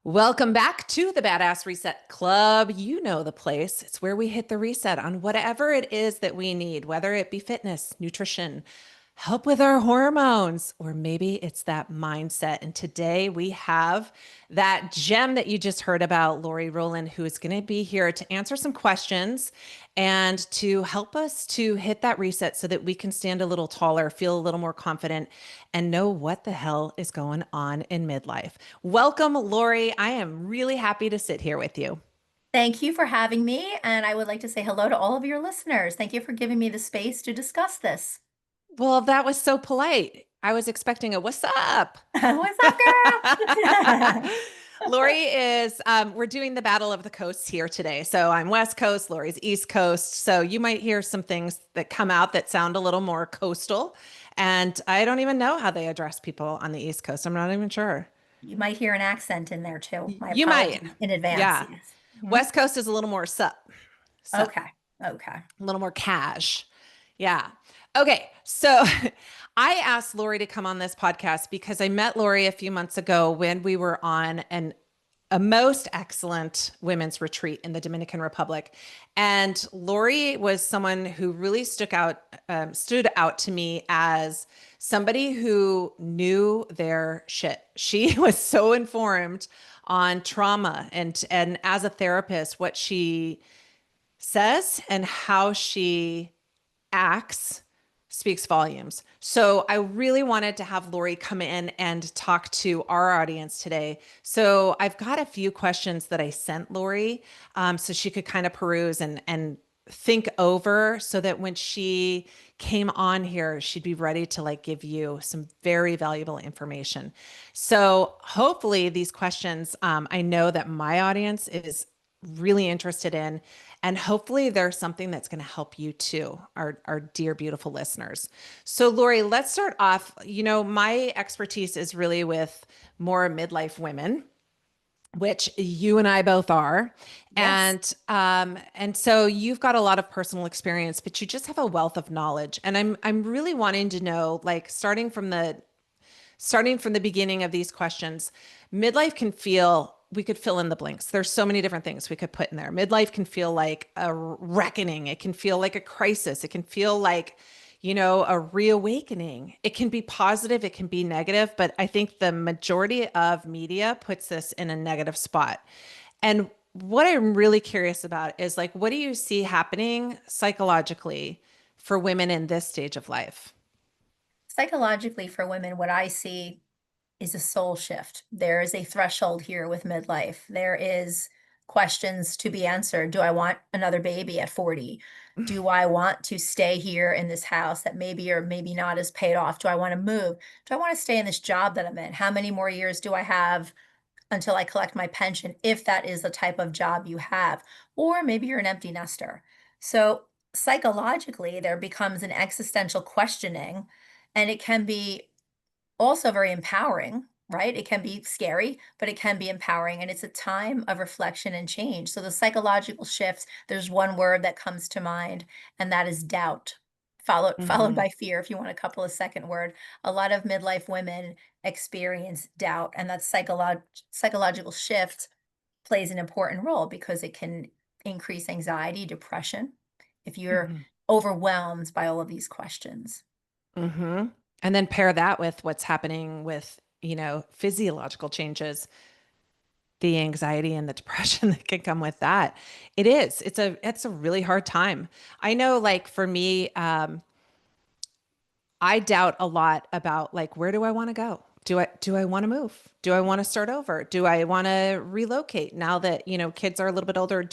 Welcome back to the Badass Reset Club. You know the place. It's where we hit the reset on whatever it is that we need, whether it be fitness, nutrition, help with our hormones, or maybe it's that mindset. And today we have that gem that you just heard about, Lori Roland, who is going to be here to answer some questions and to help us to hit that reset so that we can stand a little taller, feel a little more confident, and know what the hell is going on in midlife. Welcome, Lori. I am really happy to sit here with you. Thank you for having me, and I would like to say hello to all of your listeners. Thank you for giving me the space to discuss this. Well, that was so polite. I was expecting a what's up? What's up, girl? Lori is, we're doing the Battle of the Coasts here today. So I'm West Coast, Lori's East Coast. So you might hear some things that come out that sound a little more coastal. And I don't even know how they address people on the East Coast. I'm not even sure. You might hear an accent in there too. My You might. apologies in advance. Yeah. Yes. Mhm. West Coast is a little more sup, Okay. Okay. a little more cash. Yeah. Okay. So I asked Lori to come on this podcast because I met Lori a few months ago when we were on a most excellent women's retreat in the Dominican Republic. And Lori was someone who really stood out to me as somebody who knew their shit. She was so informed on trauma and as a therapist, what she says and how she acts speaks volumes. So I really wanted to have Lori come in and talk to our audience today. So I've got a few questions that I sent Lori, so she could kind of peruse and think over so that when she came on here, she'd be ready to like give you some very valuable information. So hopefully these questions, I know that my audience is really interested in. And hopefully there's something that's going to help you too, our dear, beautiful listeners. So, Lori, let's start off. You know, my expertise is really with more midlife women, which you and I both are. Yes. And so you've got a lot of personal experience, but you just have a wealth of knowledge. And I'm really wanting to know, like starting from the beginning of these questions, midlife can feel, we could fill in the blanks. There's so many different things we could put in there. Midlife can feel like a reckoning. It can feel like a crisis. It can feel like, a reawakening. It can be positive, it can be negative, but I think the majority of media puts this in a negative spot. And what I'm really curious about is like, what do you see happening psychologically for women in this stage of life? Psychologically, for women, what I see is a soul shift. There is a threshold here with midlife. There is questions to be answered. Do I want another baby at 40? Do I want to stay here in this house that maybe or maybe not is paid off? Do I want to move? Do I want to stay in this job that I'm in? How many more years do I have until I collect my pension, if that is the type of job you have? Or maybe you're an empty nester. So psychologically, there becomes an existential questioning, and it can be also very empowering, right? It can be scary, but it can be empowering. And it's a time of reflection and change. So the psychological shifts, there's one word that comes to mind, and that is doubt. Followed Hmm. by fear, if you want a couple of second word. A lot of midlife women experience doubt, and that psychological shift plays an important role because it can increase anxiety, depression, if you're Hmm. overwhelmed by all of these questions. Hmm. And then pair that with what's happening with, physiological changes, the anxiety and the depression that can come with that. It's a really hard time. I know like for me, I doubt a lot about like where do I want to go? Do I want to move? Do I want to start over? Do I want to relocate now that, kids are a little bit older?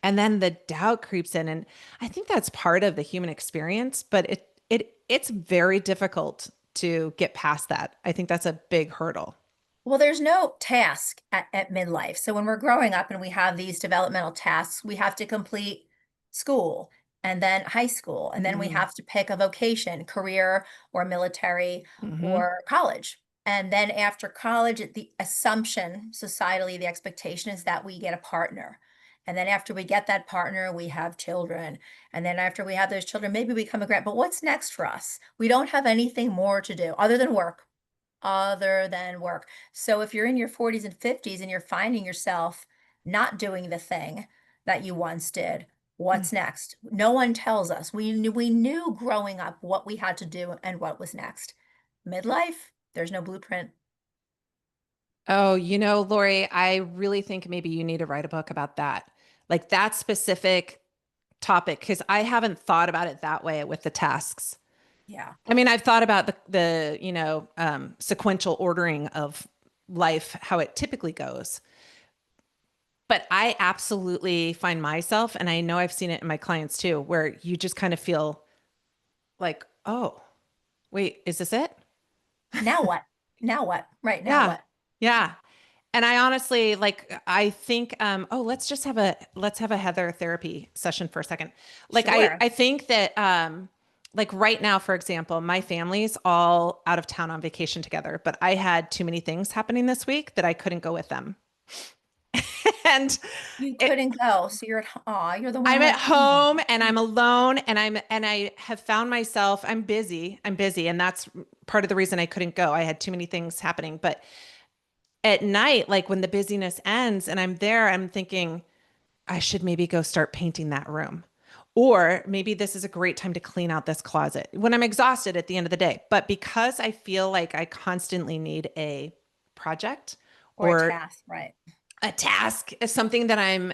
And then the doubt creeps in. And I think that's part of the human experience, but it's very difficult to get past that. I think that's a big hurdle. Well, there's no task at midlife. So when we're growing up and we have these developmental tasks, we have to complete school and then high school, and then we Hmm. have to pick a vocation, career or military Hmm. or college. And then after college, the assumption, societally, the expectation is that we get a partner. And then after we get that partner, we have children. And then after we have those children, maybe we become a grant. But what's next for us? We don't have anything more to do other than work, other than work. So if you're in your 40s and 50s and you're finding yourself not doing the thing that you once did, Mm. what's next? No one tells us. We knew growing up what we had to do and what was next. Midlife, there's no blueprint. Oh, Lori, I really think maybe you need to write a book about that. Like that specific topic, because I haven't thought about it that way with the tasks. Yeah. I mean, I've thought about the sequential ordering of life, how it typically goes. But I absolutely find myself, and I know I've seen it in my clients too, where you just kind of feel like, oh, wait, is this it? Now what? Now what? Right now Yeah. what? Yeah. And I honestly I think let's have a Heather therapy session for a second. Like Sure. I think that like right now, for example, my family's all out of town on vacation together, but I had too many things happening this week that I couldn't go with them. And You it, couldn't go, so you're at aw, you're the one I'm at at home. home and I'm alone and I have found myself, I'm busy. I'm busy. And that's part of the reason I couldn't go. I had too many things happening. But at night, like when the busyness ends and I'm there, I'm thinking, I should maybe go start painting that room. Or maybe this is a great time to clean out this closet when I'm exhausted at the end of the day. But because I feel like I constantly need a project Or a or task, right. a task, something that I'm,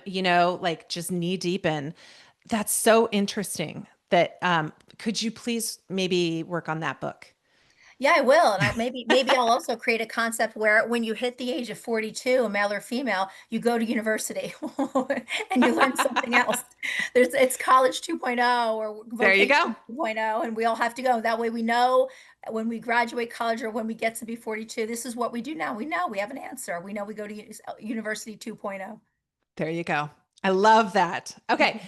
like just knee deep in, that's so interesting that could you please maybe work on that book? Yeah, I will, and maybe I'll also create a concept where when you hit the age of 42, male or female, you go to university and you learn something else. It's college 2.0 or There you vocation go. 2.0, and we all have to go. That way we know when we graduate college or when we get to be 42, this is what we do now. We know we have an answer. We know we go to university 2.0. There you go. I love that. Okay.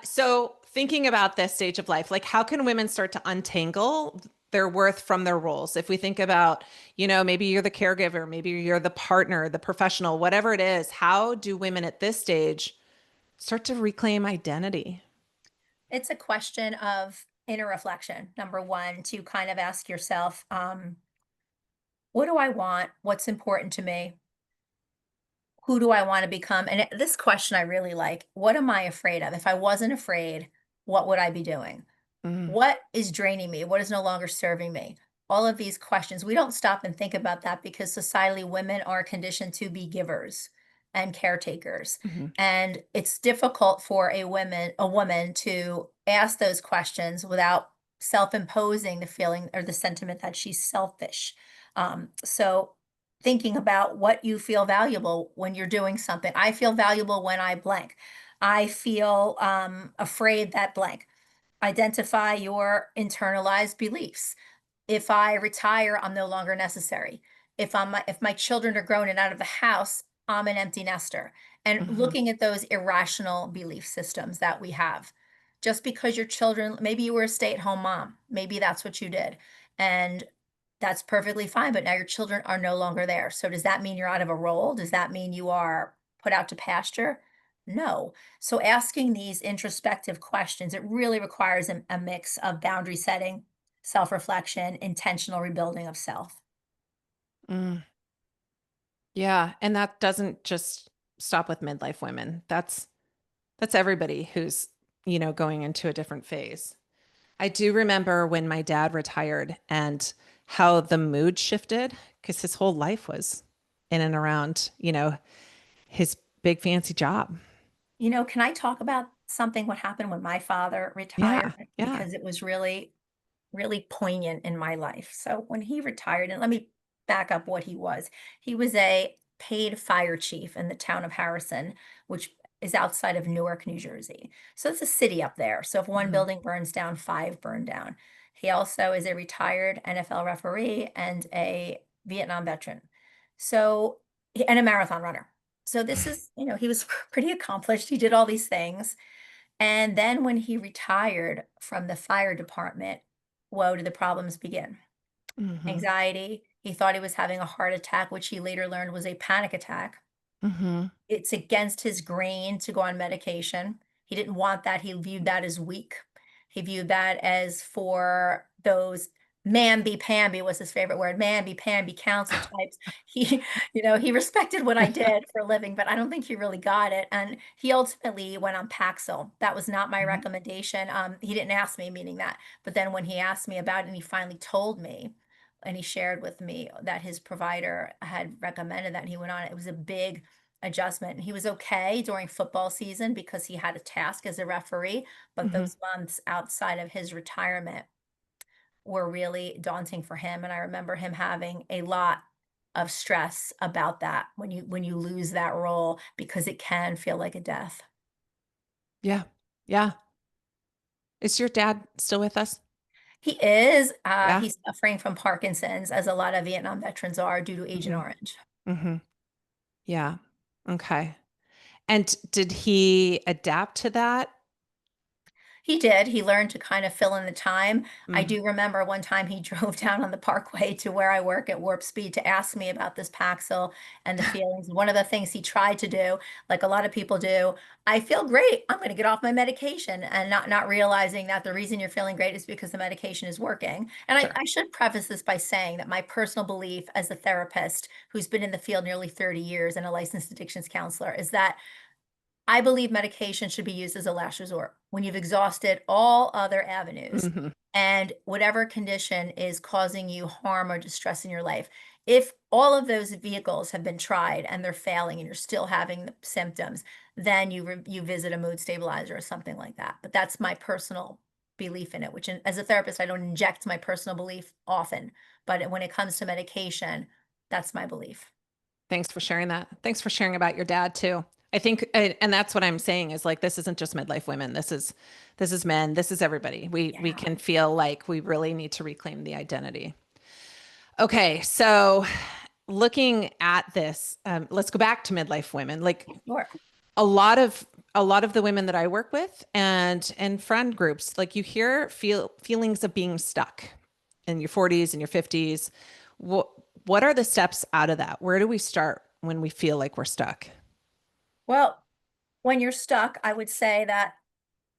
So thinking about this stage of life, like how can women start to untangle their worth from their roles? If we think about, maybe you're the caregiver, maybe you're the partner, the professional, whatever it is, how do women at this stage start to reclaim identity? It's a question of inner reflection, number one, to kind of ask yourself, what do I want? What's important to me? Who do I want to become? And this question I really like. What am I afraid of? If I wasn't afraid, what would I be doing? Mm, What is draining me? What is no longer serving me? All of these questions, we don't stop and think about that because societally, women are conditioned to be givers and caretakers. mhm, And it's difficult for a woman to ask those questions without self-imposing the feeling or the sentiment that she's selfish. So thinking about what you feel valuable when you're doing something. I feel valuable when I blank. I feel afraid that blank. Identify your internalized beliefs. If I retire, I'm no longer necessary. If my children are grown and out of the house, I'm an empty nester. And mhm. looking at those irrational belief systems that we have. Just because your children, maybe you were a stay-at-home mom, maybe that's what you did. And that's perfectly fine, but now your children are no longer there. So does that mean you're out of a role? Does that mean you are put out to pasture? No. So asking these introspective questions, it really requires a mix of boundary setting, self-reflection, intentional rebuilding of self. Mm. Yeah, and that doesn't just stop with midlife women. That's everybody who's, going into a different phase. I do remember when my dad retired and how the mood shifted because his whole life was in and around, his big fancy job. Can I talk about something what happened when my father Yeah. retired? Yeah. Because it was really, really poignant in my life. So when he retired, and let me back up what he was. He was a paid fire chief in the town of Harrison, which is outside of Newark, New Jersey. So it's a city up there. So if one Mhm. building burns down, five burn down. He also is a retired NFL referee and a Vietnam veteran. So and a marathon runner. So this is, he was pretty accomplished. He did all these things. And then when he retired from the fire department, woe did the problems begin. Mhm. Anxiety. He thought he was having a heart attack, which he later learned was a panic attack. Mhm. It's against his grain to go on medication. He didn't want that. He viewed that as weak. He viewed that as for those mamby-pamby was his favorite word. Mamby-pamby counsel types. He, he respected what I did for a living, but I don't think he really got it. And he ultimately went on Paxil. That was not my Mhm. recommendation. He didn't ask me, meaning that. But then when he asked me about it and he finally told me, and he shared with me that his provider had recommended that and he went on it. It was a big adjustment. And he was okay during football season because he had a task as a referee, but Mhm. those months outside of his retirement were really daunting for him. And I remember him having a lot of stress about that when you lose that role because it can feel like a death. Yeah. Yeah. Is your dad still with us? He is. Yeah. He's suffering from Parkinson's, as a lot of Vietnam veterans are due to Agent Hmm. Orange. Hmm. Yeah. Okay. And did he adapt to that? He did. He learned to kind of fill in the time. I Mm. do remember one time he drove down on the parkway to where I work at warp speed to ask me about this Paxil and the feelings. One of the things he tried to do, like a lot of people do, I feel great. I'm going to get off my medication, and not realizing that the reason you're feeling great is because the medication is working. And I, Sure. I should preface this by saying that my personal belief as a therapist who's been in the field nearly 30 years and a licensed addictions counselor is that I believe medication should be used as a last resort when you've exhausted all other avenues Hmm. and whatever condition is causing you harm or distress in your life. If all of those vehicles have been tried and they're failing and you're still having the symptoms, then you visit a mood stabilizer or something like that. But that's my personal belief in it, which as a therapist, I don't inject my personal belief often. But when it comes to medication, that's my belief. Thanks for sharing that. Thanks for sharing about your dad too. I think, and that's what I'm saying is like this isn't just midlife women. This is men. This is everybody. We Yeah. can feel like we really need to reclaim the identity. Okay, so looking at this, let's go back to midlife women. Like Sure. a lot of a lot of the women that I work with and friend groups, like you hear feelings of being stuck in your 40s and your 50s. What what are the steps out of that? Where do we start when we feel like we're stuck? Well, when you're stuck, I would say that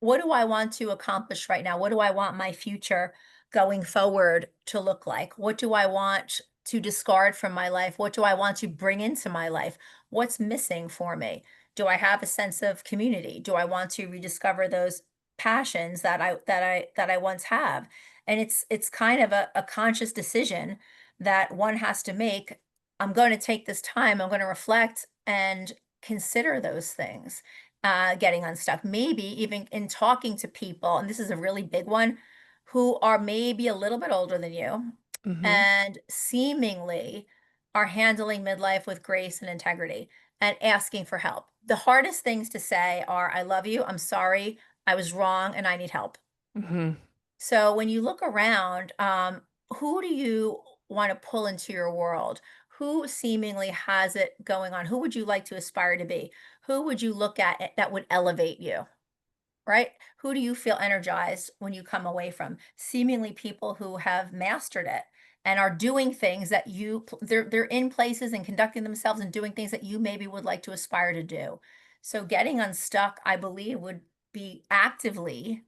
what do I want to accomplish right now? What do I want my future going forward to look like? What do I want to discard from my life? What do I want to bring into my life? What's missing for me? Do I have a sense of community? Do I want to rediscover those passions that I once have? And it's kind of a conscious decision that one has to make. I'm going to take this time, I'm going to reflect and consider those things, getting unstuck. Maybe even in talking to people, and this is a really big one, who are maybe a little bit older than you Hmm. and seemingly are handling midlife with grace and integrity and asking for help. The hardest things to say are, I love you, I'm sorry, I was wrong, and I need help. Hmm. So when you look around, who do you want to pull into your world? Who seemingly has it going on? Who would you like to aspire to be? Who would you look at that would elevate you? Right? Who do you feel energized when you come away from? Seemingly people who have mastered it and are doing things that they're in places and conducting themselves and doing things that you maybe would like to aspire to do. So getting unstuck, I believe, would be actively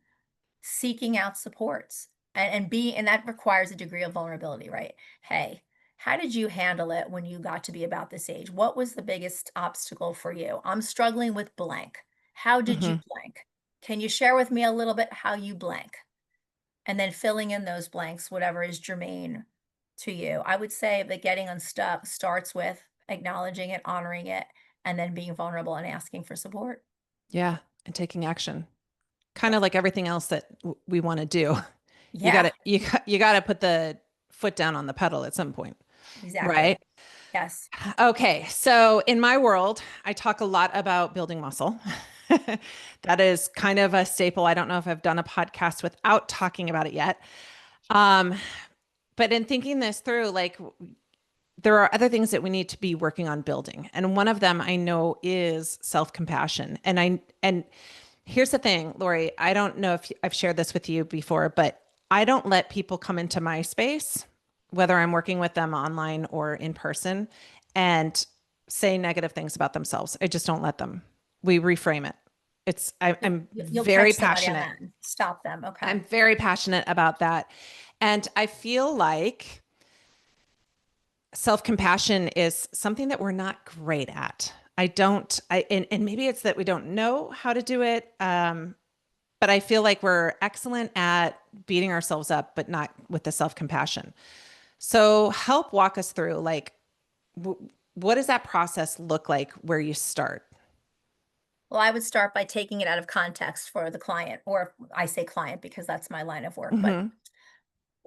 seeking out supports and that requires a degree of vulnerability, right? Hey, how did you handle it when you got to be about this age? What was the biggest obstacle for you? I'm struggling with blank. How did you Hmm. blank? Can you share with me a little bit how you blank? And then filling in those blanks, whatever is germane to you. I would say that getting unstuck starts with acknowledging it, honoring it, and then being vulnerable and asking for support. Yeah, and taking action. Kind of Yes. like everything else that we want to do. You got Yeah, to you got to put the foot down on the pedal at some point, exactly. right? Yes. Okay, so in my world, I talk a lot about building muscle. That is kind of a staple. I don't know if I've done a podcast without talking about it yet. Um, but in thinking this through, like there are other things that we need to be working on building. And one of them I know is self-compassion. And here's the thing, Lori, I don't know if I've shared this with you before, but I don't let people come into my space, whether I'm working with them online or in person, and say negative things about themselves. I just don't let them. We reframe it. I'm You'll very catch somebody on passionate. that and stop them. Okay. I'm very passionate about that. And I feel like self-compassion is something that we're not great at. I don't, I, and maybe it's that we don't know how to do it. But I feel like we're excellent at beating ourselves up, but not with the self-compassion. So help walk us through, like, what does that process look like where you start? Well, I would start by taking it out of context for the client, or I say client because that's my line of work. But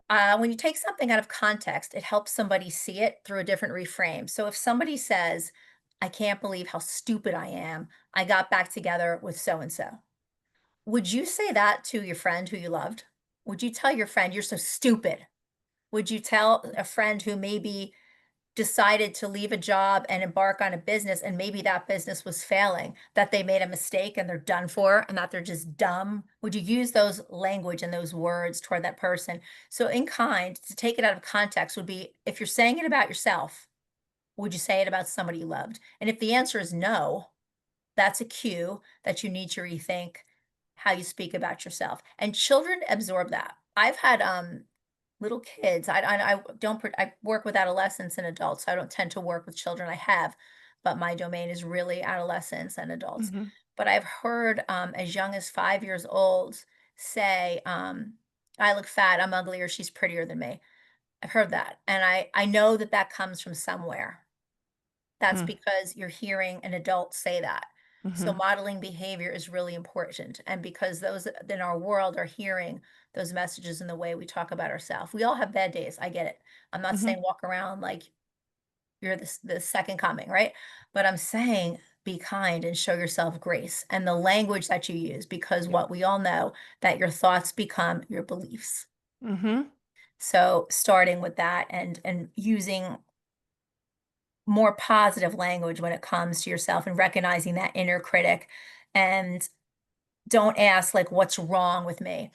Mm-hmm. when you take something out of context, it helps somebody see it through a different reframe. So if somebody says, I can't believe how stupid I am, I got back together with so and so. Would you say that to your friend who you loved? Would you tell your friend, you're so stupid? Would you tell a friend who maybe decided to leave a job and embark on a business, and maybe that business was failing, that they made a mistake and they're done for and that they're just dumb? Would you use those language and those words toward that person? So in kind, to take it out of context would be, if you're saying it about yourself, would you say it about somebody you loved? And if the answer is no, that's a cue that you need to rethink how you speak about yourself. And children absorb that. I've had little kids. I don't I work with adolescents and adults. So I don't tend to work with children. I have, but my domain is really adolescents and adults. Mm-hmm. But I've heard as young as 5 years old say, "I look fat. I'm ugly, or she's prettier than me." I've heard that, and I know that that comes from somewhere. That's because you're hearing an adult say that. So Mm-hmm. modeling behavior is really important. And because those in our world are hearing those messages in the way we talk about ourselves. We all have bad days. I get it. I'm not Mm-hmm. saying walk around like you're the second coming, right? But I'm saying be kind and show yourself grace and the language that you use, because what we all know, that your thoughts become your beliefs. Mm-hmm. So starting with that and using more positive language when it comes to yourself and recognizing that inner critic, and don't ask like what's wrong with me.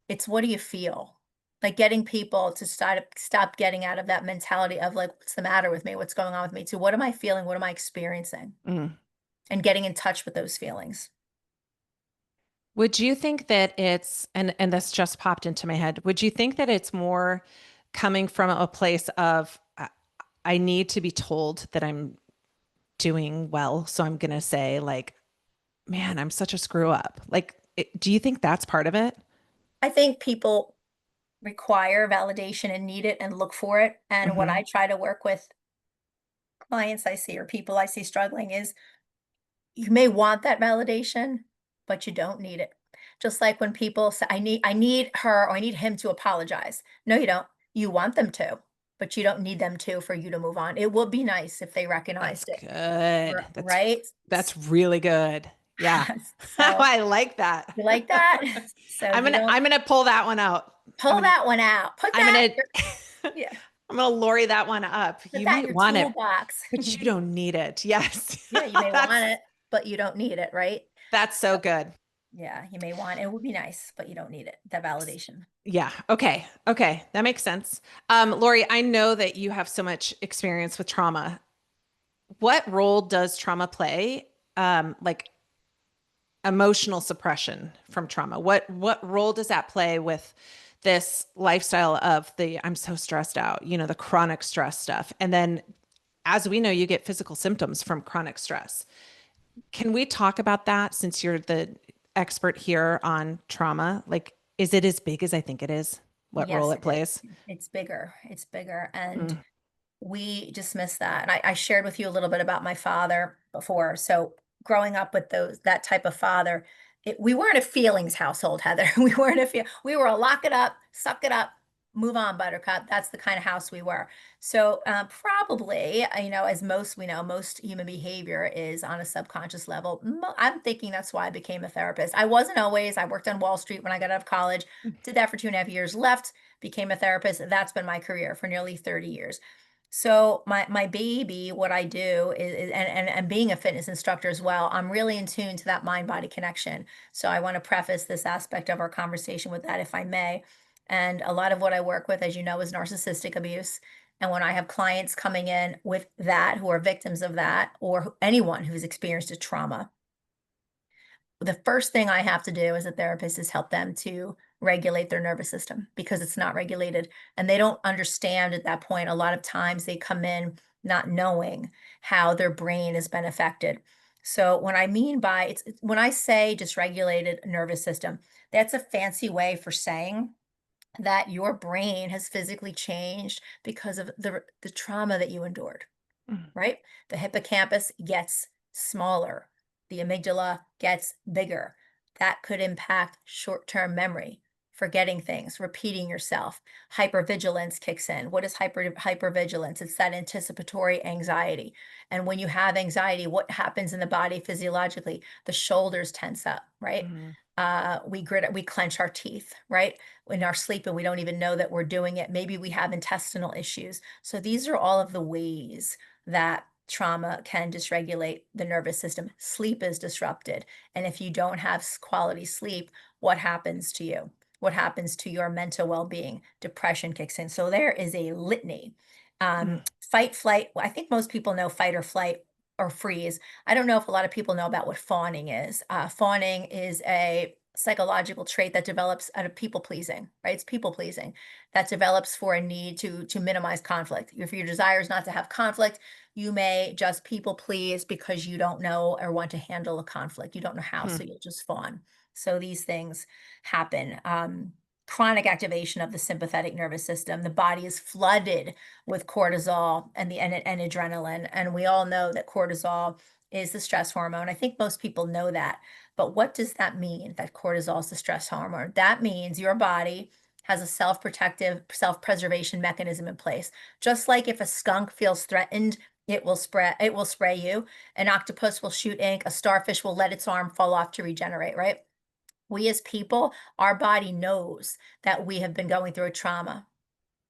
It's what do you feel? Like getting people to stop getting out of that mentality of like what's the matter with me? What's going on with me? To what am I feeling? What am I experiencing? Mm. And getting in touch with those feelings. Would you think that it's, and this just popped into my head, would you think that it's more coming from a place of I need to be told that I'm doing well, so I'm gonna say like, man, I'm such a screw up. Like, do you think that's part of it? I think people require validation and need it and look for it. And what Mm-hmm. I try to work with clients I see or people I see struggling is, you may want that validation, but you don't need it. Just like when people say, I need her or I need him to apologize. No, you don't. You want them to, but you don't need them to for you to move on. It would be nice if they That's recognized it, good. right? That's really good. Yeah. So I like that. you like that? So I'm you gonna don't I'm gonna pull that one out. I'm pull gonna that one out. Put I'm that, gonna yeah, I'm gonna lorry that one up. put You that in might your want it, toolbox. but you don't need it. Yes. Yeah, you may want That's it, but you don't need it, right? that's so good. Yeah, you may want it. It would be nice, but you don't need it. That validation. Yeah. Okay. Okay. That makes sense. Lori, I know that you have so much experience with trauma. What role does trauma play? Like emotional suppression from trauma. What role does that play with this lifestyle of the I'm so stressed out, the chronic stress stuff? And then as we know, you get physical symptoms from chronic stress. Can we talk about that since you're the expert here on trauma? Like, is it as big as I think it is? What role Yes, it it is. plays? It's bigger. It's bigger. And Mm, we dismiss that. And I shared with you a little bit about my father before. So growing up with that type of father, we weren't a feelings household, Heather. We weren't we were a lock it up, suck it up, move on, buttercup. That's the kind of house we were. So probably, as most we know, most human behavior is on a subconscious level. I'm thinking that's why I became a therapist. I wasn't always. I worked on Wall Street when I got out of college, did that for 2.5 years, left, became a therapist. That's been my career for nearly 30 years. So my baby, what I do and being a fitness instructor as well, I'm really in tune to that mind body connection. So I want to preface this aspect of our conversation with that, if I may. And a lot of what I work with, as you know, is narcissistic abuse. And when I have clients coming in with that, who are victims of that, or anyone who's experienced a trauma, the first thing I have to do as a therapist is help them to regulate their nervous system because it's not regulated. And they don't understand at that point. A lot of times they come in not knowing how their brain has been affected. So when I mean by when I say dysregulated nervous system, that's a fancy way for saying that your brain has physically changed because of the trauma that you endured, Mm, right? The hippocampus gets smaller, the amygdala gets bigger. That could impact short term memory, forgetting things, repeating yourself. Hypervigilance kicks in. What is hypervigilance? It's that anticipatory anxiety. And when you have anxiety, what happens in the body physiologically? The shoulders tense up, right? mhm, We clench our teeth, right? In our sleep, and we don't even know that we're doing it. Maybe we have intestinal issues. So these are all of the ways that trauma can dysregulate the nervous system. Sleep is disrupted. And if you don't have quality sleep, what happens to you? What happens to your mental well being? Depression kicks in. So there is a litany. mm, Fight, flight. I think most people know fight or flight or freeze. I don't know if a lot of people know about what fawning is. Fawning is a psychological trait that develops out of people pleasing, right? It's people pleasing that develops for a need to minimize conflict. If your desire is not to have conflict, you may just people please because you don't know or want to handle a conflict. You don't know how, so mm, you'll just fawn. So these things happen. Chronic activation of the sympathetic nervous system. The body is flooded with cortisol and adrenaline, and we all know that cortisol is the stress hormone. I think most people know that. But what does that mean that cortisol is the stress hormone? That means your body has a self-protective, self-preservation mechanism in place. Just like if a skunk feels threatened, it will spray you. An octopus will shoot ink, a starfish will let its arm fall off to regenerate, right? We as people, our body knows that we have been going through a trauma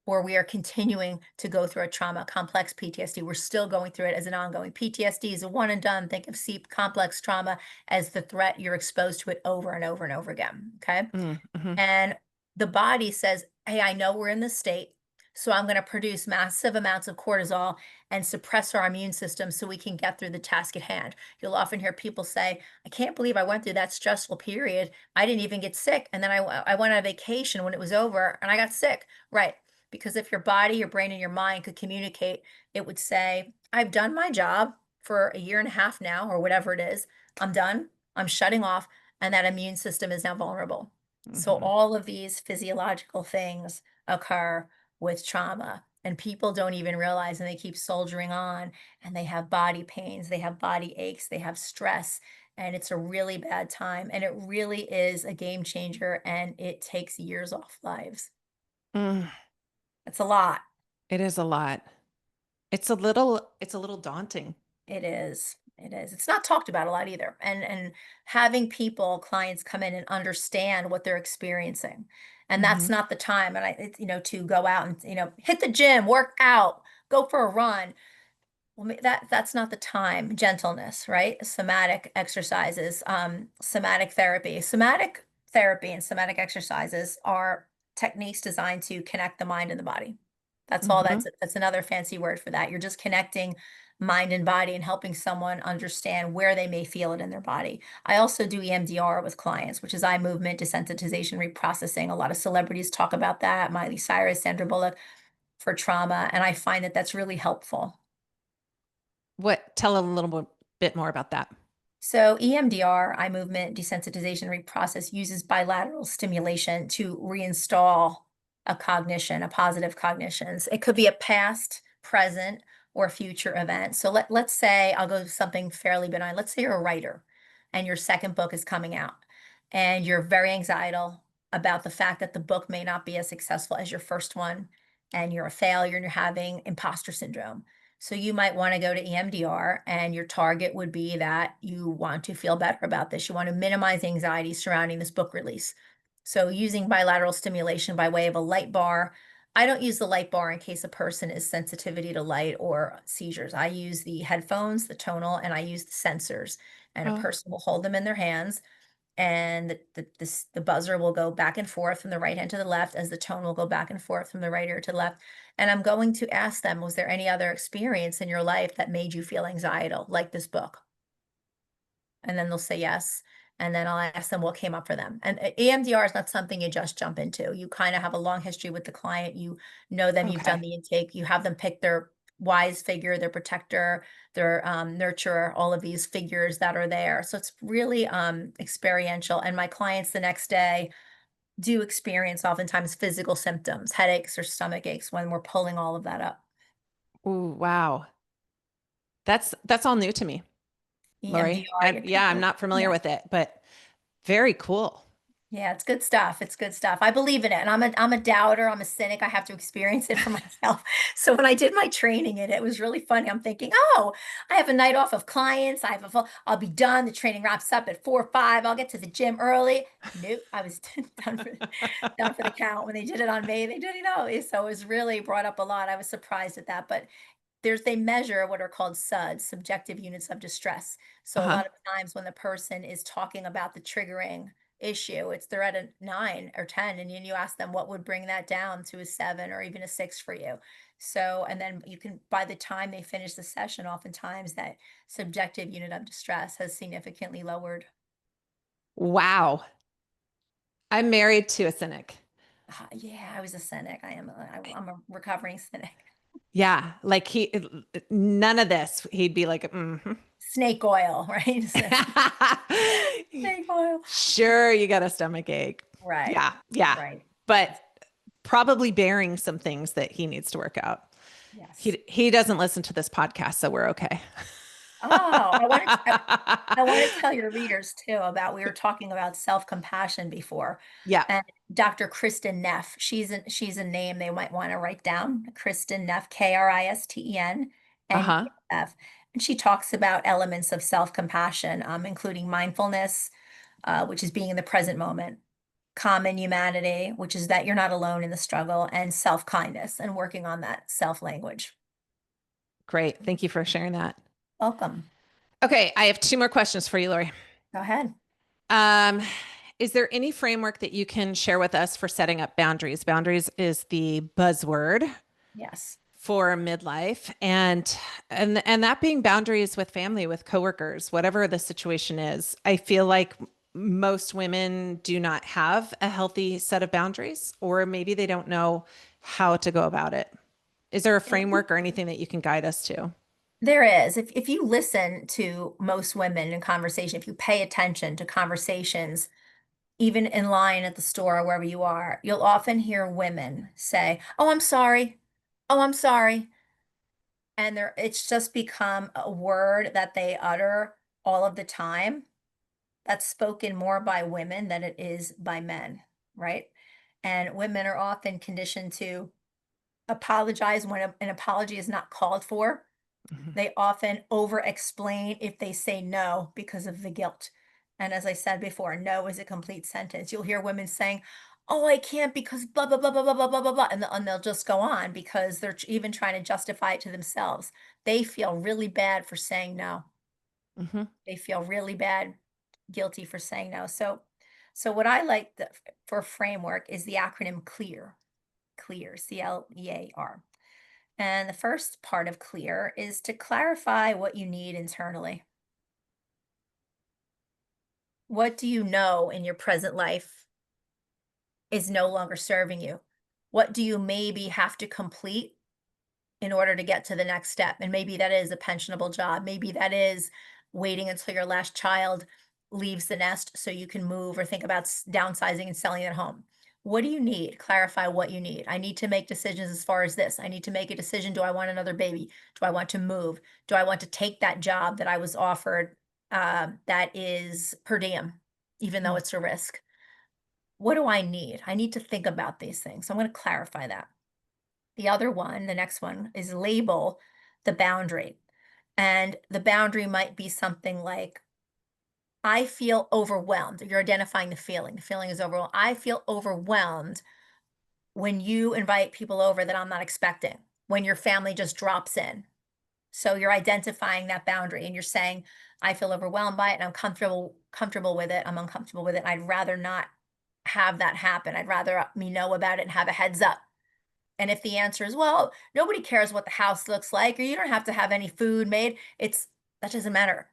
or we are continuing to go through a trauma, complex PTSD. We're still going through it as an ongoing. PTSD is a one and done. Think of complex trauma as the threat. You're exposed to it over and over and over again. Okay. mm, mhm, And the body says, hey, I know we're in this state. So I'm going to produce massive amounts of cortisol and suppress our immune system so we can get through the task at hand. You'll often hear people say, I can't believe I went through that stressful period. I didn't even get sick. And then I went on vacation when it was over and I got sick. Right. Because if your body, your brain, and your mind could communicate, it would say, I've done my job for a year and a half now, or whatever it is. I'm done. I'm shutting off. And that immune system is now vulnerable. So mhm, all of these physiological things occur with trauma and people don't even realize and they keep soldiering on and they have body pains, they have body aches, they have stress and it's a really bad time and it really is a game changer and it takes years off lives. mm. It's a lot. It is a lot. It's a little daunting. It is. It is. It's not talked about a lot either. And having people, clients come in and understand what they're experiencing. And that's Mhm, not the time. And to go out and, hit the gym, work out, go for a run. Well, that's not the time. Gentleness, right? Somatic exercises, somatic therapy. Somatic therapy and somatic exercises are techniques designed to connect the mind and the body. That's all mhm. that's another fancy word for that. You're just connecting mind and body and helping someone understand where they may feel it in their body. I also do EMDR with clients, which is eye movement desensitization reprocessing. A lot of celebrities talk about that. Miley Cyrus, Sandra Bullock for trauma, and I find that that's really helpful. Tell a bit more about that. So EMDR, eye movement desensitization reprocess, uses bilateral stimulation to reinstall a cognition, a positive cognitions. It could be a past, present, or future event. So let's say I'll go to something fairly benign. Let's say you're a writer and your second book is coming out and you're very anxiety about the fact that the book may not be as successful as your first one and you're a failure and you're having imposter syndrome. So you might want to go to EMDR and your target would be that you want to feel better about this. You want to minimize anxiety surrounding this book release. So using bilateral stimulation by way of a light bar. I don't use the light bar in case a person is sensitivity to light or seizures. I use the headphones, the tonal, and I use the sensors. And a Oh, person will hold them in their hands and the buzzer will go back and forth from the right hand to the left as the tone will go back and forth from the right ear to the left. And I'm going to ask them, was there any other experience in your life that made you feel anxiety, like this book? And then they'll say yes. And then I'll ask them what came up for them. And EMDR is not something you just jump into. You kind of have a long history with the client. You know them, you've done Okay. the intake, you have them pick their wise figure, their protector, their nurturer, all of these figures that are there. So it's really experiential. And my clients the next day do experience oftentimes physical symptoms, headaches or stomach aches when we're pulling all of that up. Ooh, wow. That's all new to me, Lori. EMDR, yeah, Yeah, I'm people, not familiar yeah. with it, but very cool. Yeah, it's good stuff. It's good stuff. I believe in it. And I'm a doubter. I'm a cynic. I have to experience it for myself. So when I did my training in it, it was really funny. I'm thinking, oh, I have a night off of clients. I'll be done. The training wraps up at 4 or 5. I'll get to the gym early. Nope. I was done for the count. When they did it on me, they didn't know. So it was really brought up a lot. I was surprised at that. But they measure what are called SUDs, subjective units of distress. So a Uh-huh. lot of times when the person is talking about the triggering issue, they're at a 9 or 10, and you ask them what would bring that down to a 7 or even a 6 for you. So, and then you can, by the time they finish the session, oftentimes that subjective unit of distress has significantly lowered. Wow. I'm married to a cynic. Yeah, I was a cynic. I'm a recovering cynic. Yeah, like none of this. He'd be like, Snake oil, right? Snake oil. Sure, you got a stomach ache. Right. Yeah, yeah. Right. But Yes. probably bearing some things that he needs to work out. Yes. He doesn't listen to this podcast, so we're okay. Oh, I want to tell your readers too about, we were talking about self-compassion before, Yeah. and Dr. Kristen Neff, she's a name they might want to write down. Kristen Neff, Kristen Uh-huh. Neff. And she talks about elements of self-compassion, including mindfulness, which is being in the present moment, common humanity, which is that you're not alone in the struggle, and self-kindness and working on that self-language. Great. Thank you for sharing that. Welcome. Okay, I have two more questions for you, Lori. Go ahead. Um, is there any framework that you can share with us for setting up boundaries? Boundaries is the buzzword Yes. for midlife, and that being boundaries with family, with coworkers, whatever the situation is. I feel like most women do not have a healthy set of boundaries, or maybe they don't know how to go about it. Is there a framework or anything that you can guide us to? There is. If you listen to most women in conversation, if you pay attention to conversations, even in line at the store or wherever you are, you'll often hear women say, "Oh, I'm sorry. Oh, I'm sorry." And it's just become a word that they utter all of the time. That's spoken more by women than it is by men, right? And women are often conditioned to apologize when an apology is not called for. Mhm. They often over explain if they say no because of the guilt. And as I said before, no is a complete sentence. You'll hear women saying, "Oh, I can't because blah, blah, blah, blah, blah, blah, blah, blah, blah." And they'll just go on because they're even trying to justify it to themselves. They feel really bad for saying no. Mhm. They feel really bad, guilty for saying no. So what I like for framework is the acronym CLEAR, CLEAR, CLEAR. And the first part of clear is to clarify what you need internally. What do you know in your present life is no longer serving you? What do you maybe have to complete in order to get to the next step? And maybe that is a pensionable job. Maybe that is waiting until your last child leaves the nest so you can move or think about downsizing and selling at home. What do you need? Clarify what you need. I need to make decisions as far as this. I need to make a decision. Do I want another baby? Do I want to move? Do I want to take that job that I was offered that is per diem, even though Mm. it's a risk? What do I need? I need to think about these things. So I'm going to clarify that. The other one, the next one, is label the boundary. And the boundary might be something like, I feel overwhelmed. You're identifying the feeling. The feeling is overwhelmed. I feel overwhelmed when you invite people over that I'm not expecting, when your family just drops in. So you're identifying that boundary and you're saying, I feel overwhelmed by it and I'm comfortable with it. I'm uncomfortable with it. And I'd rather not have that happen. I'd rather me know about it and have a heads up. And if the answer is, well, nobody cares what the house looks like, or you don't have to have any food made, that doesn't matter.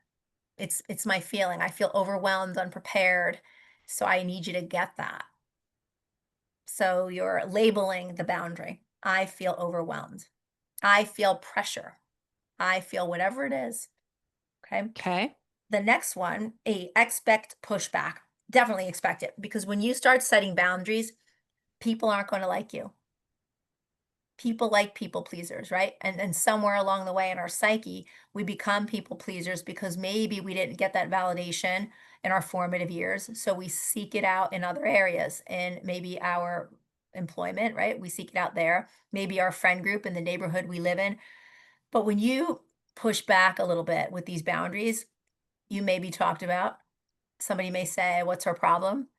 It's my feeling. I feel overwhelmed, unprepared. So I need you to get that. So you're labeling the boundary. I feel overwhelmed. I feel pressure. I feel whatever it is. Okay. Okay. The next one, expect pushback. Definitely expect it, because when you start setting boundaries, people aren't going to like you. People like people pleasers, right? And somewhere along the way in our psyche, we become people pleasers because maybe we didn't get that validation in our formative years. So we seek it out in other areas, and maybe our employment, right? We seek it out there, maybe our friend group in the neighborhood we live in. But when you push back a little bit with these boundaries, you may be talked about. Somebody may say, "What's her problem?"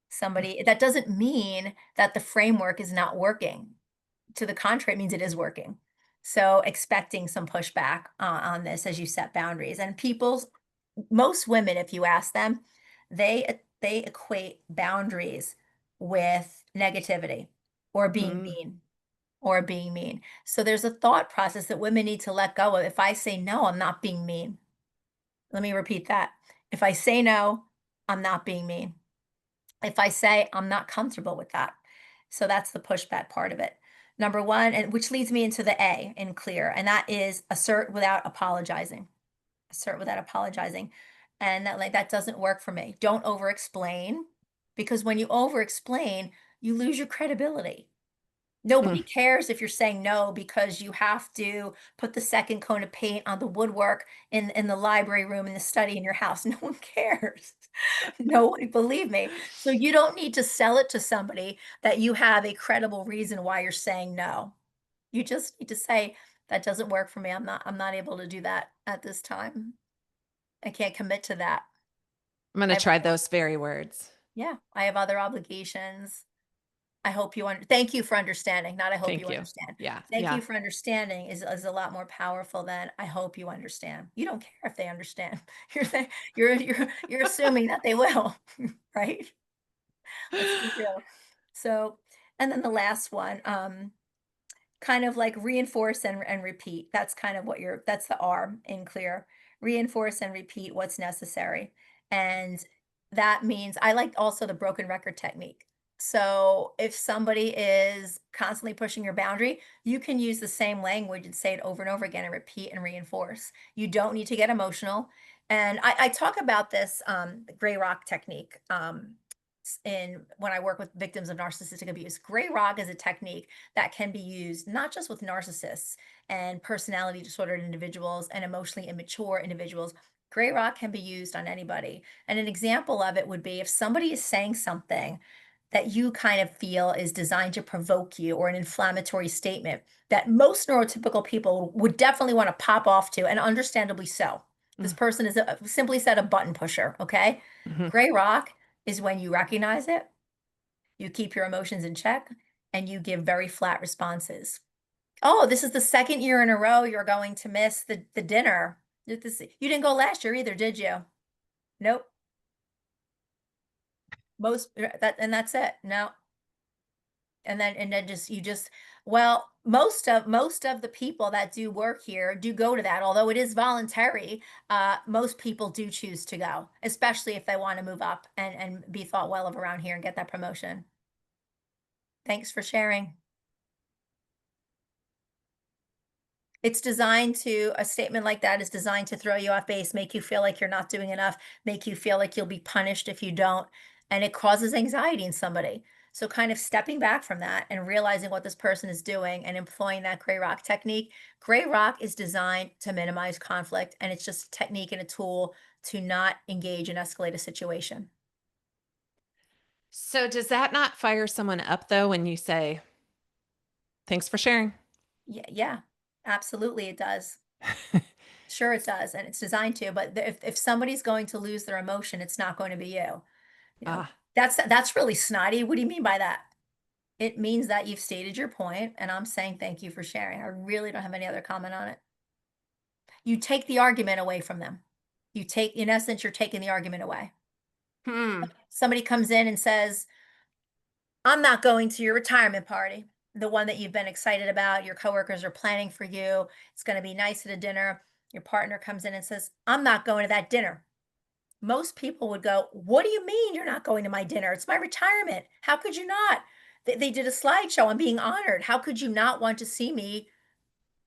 Somebody, that doesn't mean that the framework is not working. To the contrary, it means it is working. So expecting some pushback on this as you set boundaries. And most women, if you ask them, they equate boundaries with negativity or being Mm, mean or being mean. So there's a thought process that women need to let go of. If I say no, I'm not being mean. Let me repeat that. If I say no, I'm not being mean. If I say I'm not comfortable with that. So that's the pushback part of it. Number one, and which leads me into the A in clear, and that is assert without apologizing. Assert without apologizing. And that doesn't work for me. Don't over explain, because when you over explain, you lose your credibility. mm. Nobody cares if you're saying no because you have to put the second coat of paint on the woodwork in the library room, in the study in your house. No one cares. No one, believe me. So you don't need to sell it to somebody that you have a credible reason why you're saying no. You just need to say, that doesn't work for me. I'm not able to do that at this time. I can't commit to that. I'm going to I have, try those very words. yeah, I have other obligations. I hope you thank you for understanding, not I hope you Thank you. understand. Yeah. Thank Yeah. you for understanding is a lot more powerful than I hope you understand. You don't care if they understand. You're assuming that they will, right? Let's be real. So, and then the last one, kind of like reinforce and repeat. That's kind of what that's the R in clear. Reinforce and repeat what's necessary. And that means I like also the broken record technique. So if somebody is constantly pushing your boundary, you can use the same language and say it over and over again and repeat and reinforce. You don't need to get emotional. And I talk about this gray rock technique in when I work with victims of narcissistic abuse. Gray rock is a technique that can be used not just with narcissists and personality disordered individuals and emotionally immature individuals. Gray rock can be used on anybody. And an example of it would be if somebody is saying something that you kind of feel is designed to provoke you, or an inflammatory statement that most neurotypical people would definitely want to pop off to, and understandably so. This Mm, person is simply said a button pusher, okay? mhm. Gray rock is when you recognize it, you keep your emotions in check, and you give very flat responses. Oh, this is the second year in a row you're going to miss the dinner. You didn't go last year either, did you? Nope. That's it. No. And then just you just well, most of the people that do work here do go to that, although it is voluntary. Most people do choose to go, especially if they want to move up and be thought well of around here and get that promotion. Thanks for sharing. A statement like that is designed to throw you off base, make you feel like you're not doing enough, make you feel like you'll be punished if you don't, and it causes anxiety in somebody. So kind of stepping back from that and realizing what this person is doing and employing that gray rock technique. Gray rock is designed to minimize conflict, and it's just a technique and a tool to not engage and escalate a situation. So does that not fire someone up though when you say, thanks for sharing? Yeah, yeah, absolutely it does. Sure it does, and it's designed to, but if somebody's going to lose their emotion, it's not going to be you. You know, Ah, that's really snotty. What do you mean by that? It means that you've stated your point, and I'm saying thank you for sharing. I really don't have any other comment on it. You take the argument away from them. In essence, you're taking the argument away. hmm. Somebody comes in and says, I'm not going to your retirement party, the one that you've been excited about. Your coworkers are planning for you. It's going to be nice at a dinner. Your partner comes in and says, I'm not going to that dinner. most people would go, "What do you mean you're not going to my dinner? It's my retirement. How could you not?" They did a slideshow. I'm being honored. How could you not want to see me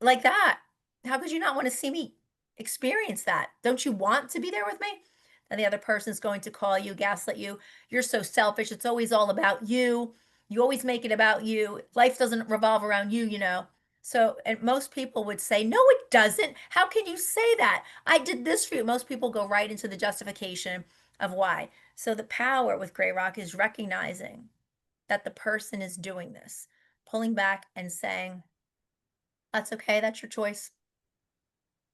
like that? How could you not want to see me experience that? Don't you want to be there with me? And the other person's going to call you, gaslight you. You're so selfish. It's always all about you. You always make it about you. Life doesn't revolve around you, you know. So, and most people would say, no, it doesn't. How can you say that? I did this for you. Most people go right into the justification of why. So, the power with Gray Rock is recognizing that the person is doing this, pulling back and saying, that's okay. That's your choice.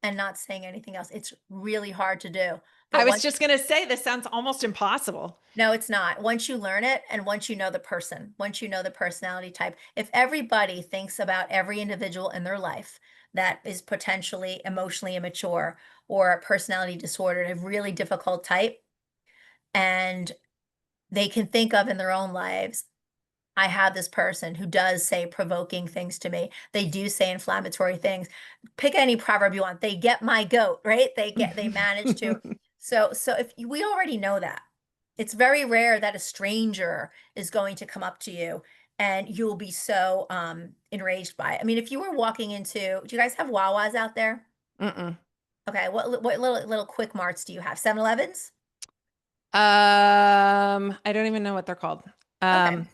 And not saying anything else. It's really hard to do. I But was once, just going to say, this sounds almost impossible. no, it's not. Once you learn it and once you know the person, once you know the personality type, if everybody thinks about every individual in their life that is potentially emotionally immature or a personality disorder, a really difficult type, and they can think of in their own lives, I have this person who does say provoking things to me. They do say inflammatory things. Pick any proverb you want. They get my goat, right? They manage to. So if we already know that, it's very rare that a stranger is going to come up to you and you'll be so enraged by it. I mean, if you were walking into, do you guys have Wawas out there? Mm-mm. Okay, what little quick marts do you have? 7-Elevens? I don't even know what they're called. Okay.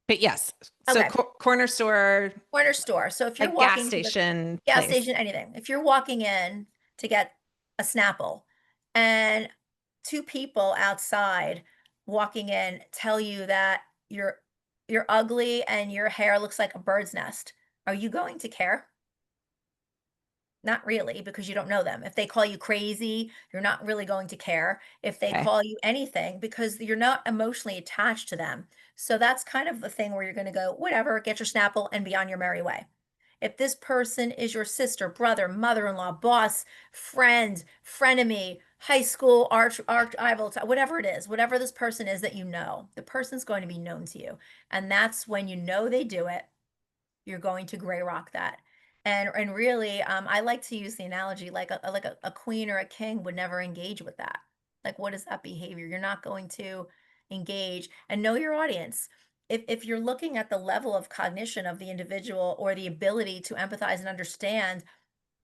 But yes, so Okay. corner store, Corner store. So if you're like gas walking to the station gas place. station, anything, if you're walking in to get a Snapple and two people outside walking in tell you that you're ugly and your hair looks like a bird's nest, are you going to care? Not really, because you don't know them. If they call you crazy, you're not really going to care. If they Okay. call you anything, because you're not emotionally attached to them. So that's kind of the thing where you're going to go, whatever, get your Snapple and be on your merry way. If this person is your sister, brother, mother-in-law, boss, friend, frenemy, high school arch rival, whatever it is, whatever this person is that you know, the person's going to be known to you. And that's when you know they do it, you're going to gray rock that. And really, I like to use the analogy like a queen or a king would never engage with that. Like, what is that behavior? You're not going to engage and know your audience. If you're looking at the level of cognition of the individual or the ability to empathize and understand,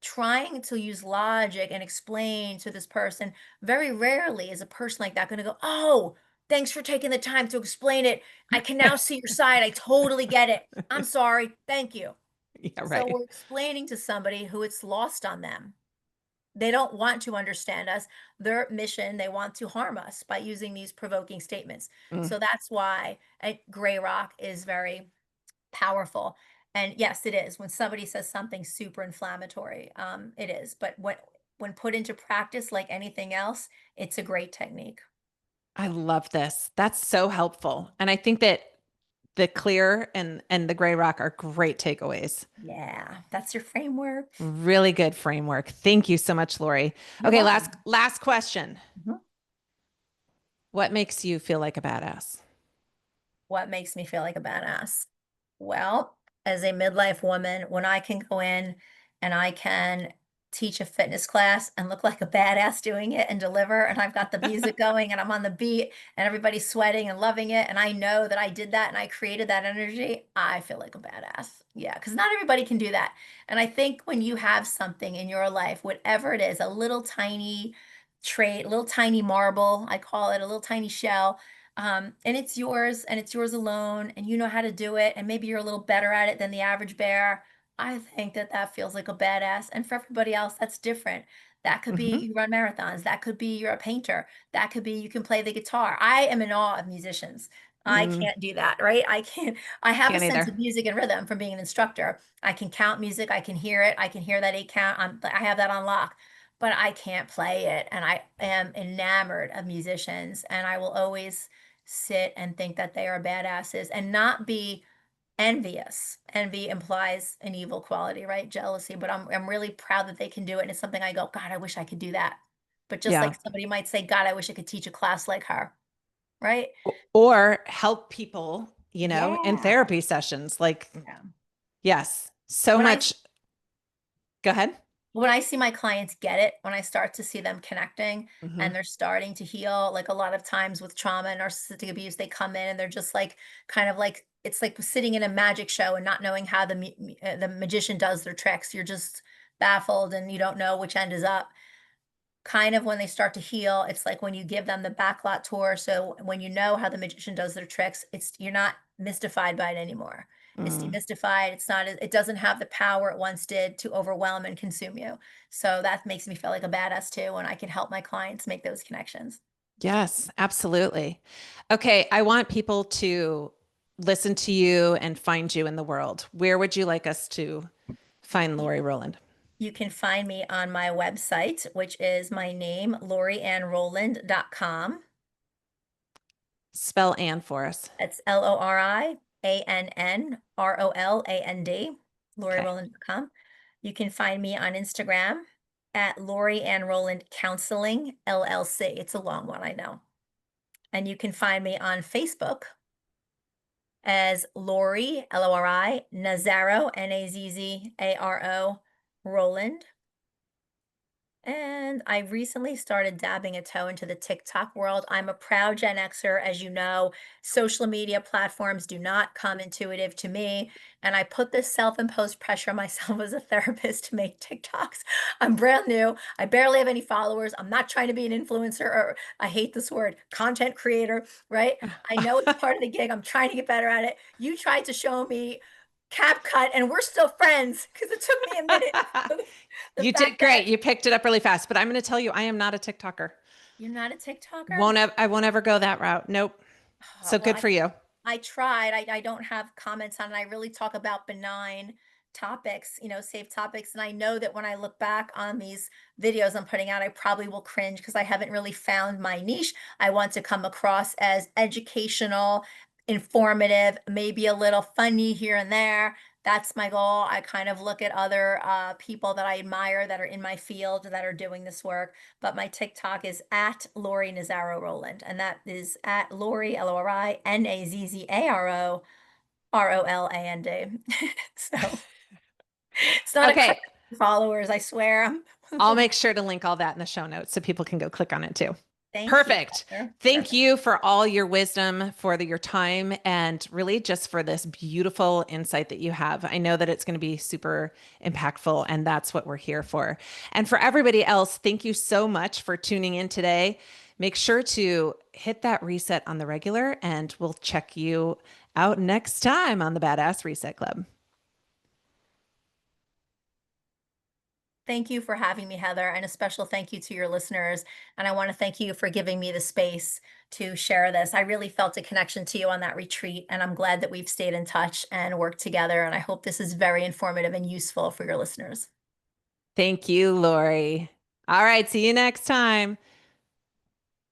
trying to use logic and explain to this person, very rarely is a person like that going to go, oh, thanks for taking the time to explain it. I can now see your side. I totally get it. I'm sorry. Thank you. Yeah, So right. we're explaining to somebody who it's lost on them. They don't want to understand us. Their mission, they want to harm us by using these provoking statements. Mm. So that's why Gray Rock is very powerful. And yes, it is. When somebody says something super inflammatory, it is. But when put into practice like anything else, it's a great technique. I love this. That's so helpful. And I think that the clear and the gray rock are great takeaways. Yeah, that's your framework. Really good framework. Thank you so much, Lori. You're Okay, welcome. last question. Mhm. What makes you feel like a badass? What makes me feel like a badass? Well, as a midlife woman, when I can go in and I can teach a fitness class and look like a badass doing it and deliver, and I've got the music going and I'm on the beat and everybody's sweating and loving it, and I know that I did that and I created that energy, I feel like a badass. Yeah, because not everybody can do that. And I think when you have something in your life, whatever it is, a little tiny trait, a little tiny marble, I call it a little tiny shell, and it's yours alone, and you know how to do it, and maybe you're a little better at it than the average bear. I think that that feels like a badass. And for everybody else, that's different. That could be Hmm. you run marathons. That could be you're a painter. That could be you can play the guitar. I am in awe of musicians. I Mm, can't do that, right? I can't. I have a can't sense either. of music and rhythm from being an instructor. I can count music. I can hear it. I can hear that 8 count. I have that on lock, but I can't play it. And I am enamored of musicians, and I will always sit and think that they are badasses and not be envious. Envy implies an evil quality, right? Jealousy, but I'm really proud that they can do it. And it's something I go, God, I wish I could do that. But just Yeah. like somebody might say, God, I wish I could teach a class like her, right? Or help people, in Yeah. therapy sessions. Like, Yeah. yes, so When I much. Go ahead. when I see my clients get it, when I start to see them connecting Hmm. and they're starting to heal, like a lot of times with trauma and narcissistic abuse, they come in and they're just like, kind of like, it's like sitting in a magic show and not knowing how the magician does their tricks. You're just baffled and you don't know which end is up. Kind of when they start to heal, it's like when you give them the backlot tour. So when you know how the magician does their tricks, it's you're not mystified by it anymore. It's Mm. demystified. It's not, it doesn't have the power it once did to overwhelm and consume you. So that makes me feel like a badass too when I can help my clients make those connections. Yes, absolutely. Okay, I want people to listen to you and find you in the world. Where would you like us to find You, Lori Roland? you can find me on my website, which is my name, loriannroland.com. Spell Ann for us. That's LORIANNROLAND, Okay. LoriRoland.com. You can find me on Instagram at Lori Ann Roland Counseling LLC. It's a long one, I know. And you can find me on Facebook as Lori, Lori, Nazaro, Nazzaro, Roland. And I recently started dabbing a toe into the TikTok world. I'm a proud Gen Xer, as you know. Social media platforms do not come intuitive to me. And I put this self-imposed pressure on myself as a therapist to make TikToks. I'm brand new. I barely have any followers. I'm not trying to be an influencer, or I hate this word, content creator, right? I know it's part of the gig. I'm trying to get better at it. You tried to show me CapCut and we're still friends because it took me a minute. The You did fact that great. You picked it up really fast, but I'm going to tell you, I am not a TikToker. you're not a TikToker? I won't ever go that route. Nope. So Well, good for you. I tried. I don't have comments on it. I really talk about benign topics, safe topics. And I know that when I look back on these videos I'm putting out, I probably will cringe because I haven't really found my niche. I want to come across as educational, informative, maybe a little funny here and there. That's my goal. I kind of look at other people that I admire that are in my field that are doing this work. But my TikTok is at Lori Nazaro Roland, and that is at Lori, LORI, NAZZARO, ROLAND. So it's not a crazy Okay. followers, I swear. I'll make sure to link all that in the show notes so people can go click on it too. Thank you, Perfect. Heather. Thank Perfect. you for all your wisdom, for your time, and really just for this beautiful insight that you have. I know that it's going to be super impactful, and that's what we're here for. And for everybody else, thank you so much for tuning in today. Make sure to hit that reset on the regular, and we'll check you out next time on the Badass Reset Club. Thank you for having me, Heather, and a special thank you to your listeners. And I want to thank you for giving me the space to share this. I really felt a connection to you on that retreat, and I'm glad that we've stayed in touch and worked together. And I hope this is very informative and useful for your listeners. Thank you, Lori. All right. See you next time.